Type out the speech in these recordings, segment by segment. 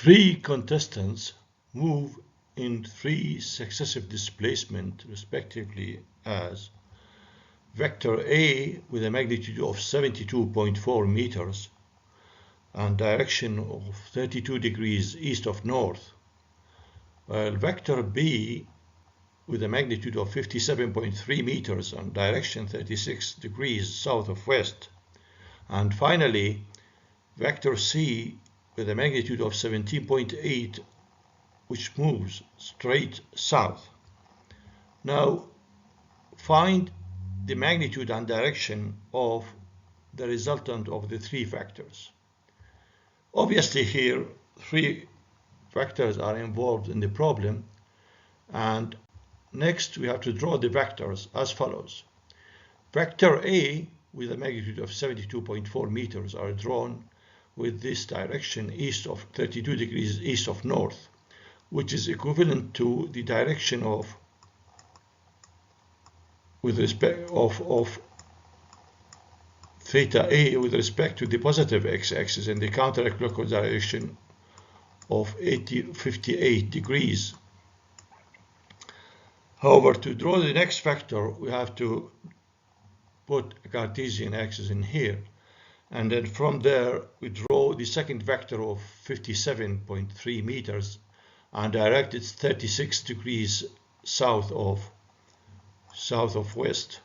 Three contestants move in three successive displacements respectively as vector A with a magnitude of 72.4 meters and direction of 32 degrees east of north, while vector B with a magnitude of 57.3 meters and direction 36 degrees south of west, and finally vector C with a magnitude of 17.8 which moves straight south. Now find the magnitude and direction of the resultant of the three vectors. Obviously here three vectors are involved in the problem, and next we have to draw the vectors as follows. Vector A with a magnitude of 72.4 meters are drawn with this direction east of 32 degrees east of north, which is equivalent to the direction of theta A with respect to the positive x-axis in the counterclockwise direction of 58 degrees. However, to draw the next vector, we have to put a Cartesian axis in here, and then from there we draw the second vector of 57.3 meters and direct it 36 degrees south of west.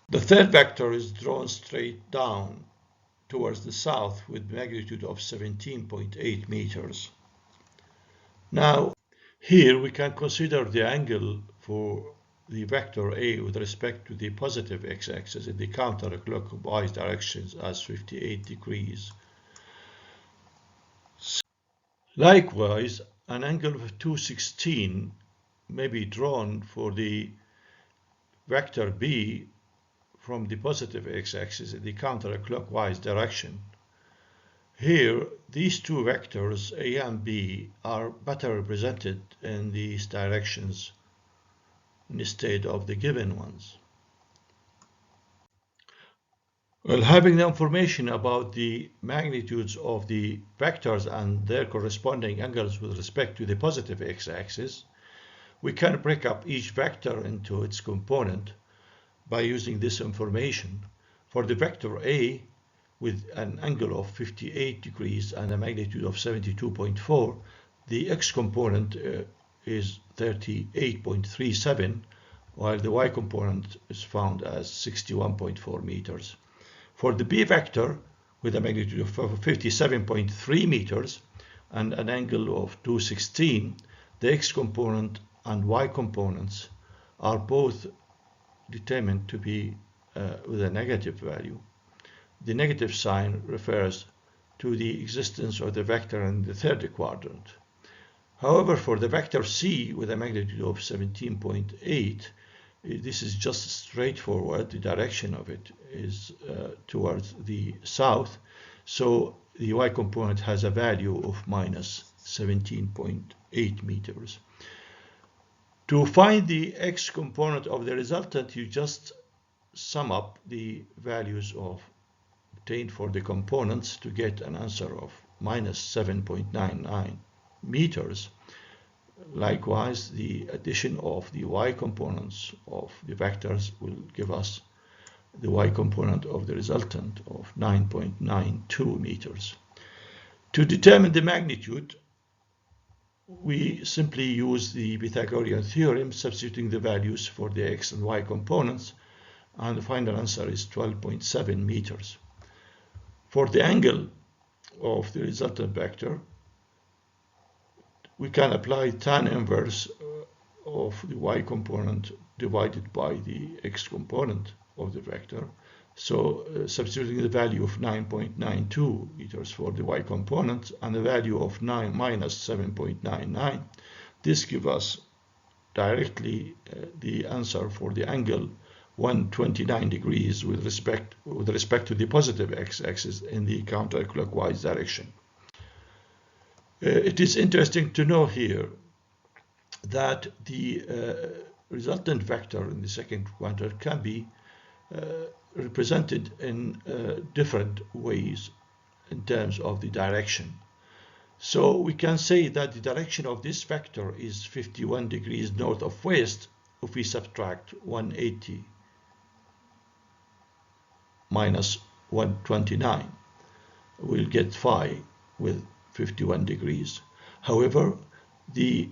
The third vector is drawn straight down towards the south with magnitude of 17.8 meters. Now here we can consider the angle for the vector A with respect to the positive x-axis in the counterclockwise directions as 58 degrees. Likewise, an angle of 216 may be drawn for the vector B from the positive x-axis in the counterclockwise direction. Here, these two vectors A and B are better represented in these directions instead of the given ones. Well, having the information about the magnitudes of the vectors and their corresponding angles with respect to the positive x-axis, we can break up each vector into its component by using this information. For the vector A with an angle of 58 degrees and a magnitude of 72.4, the x component is 38.37, while the y component is found as 61.4 meters. For the B vector with a magnitude of 57.3 meters and an angle of 216, the x component and y components are both determined to be with a negative value. The negative sign refers to the existence of the vector in the third quadrant. However, for the vector C with a magnitude of 17.8, this is just straightforward. The direction of it is towards the south, so the y component has a value of minus 17.8 meters. To find the x component of the resultant, you just sum up the values obtained for the components to get an answer of minus 7.99 meters. Likewise, the addition of the y components of the vectors will give us the y component of the resultant of 9.92 meters. To determine the magnitude, we simply use the Pythagorean theorem, substituting the values for the x and y components, and the final answer is 12.7 meters. For the angle of the resultant vector, we can apply tan inverse of the y component divided by the x component of the vector. So substituting the value of 9.92 meters for the y component and the value of minus 7.99, this gives us directly the answer for the angle 129 degrees with respect to the positive x-axis in the counterclockwise direction. It is interesting to know here that the resultant vector in the second quadrant can be represented in different ways. in terms of the direction. So we can say that the direction of this vector is 51 degrees north of west if we subtract 180 minus 129. We'll get phi with 51 degrees. However, the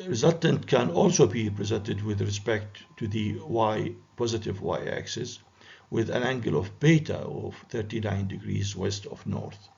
resultant can also be presented with respect to the positive y-axis with an angle of beta of 39 degrees west of north.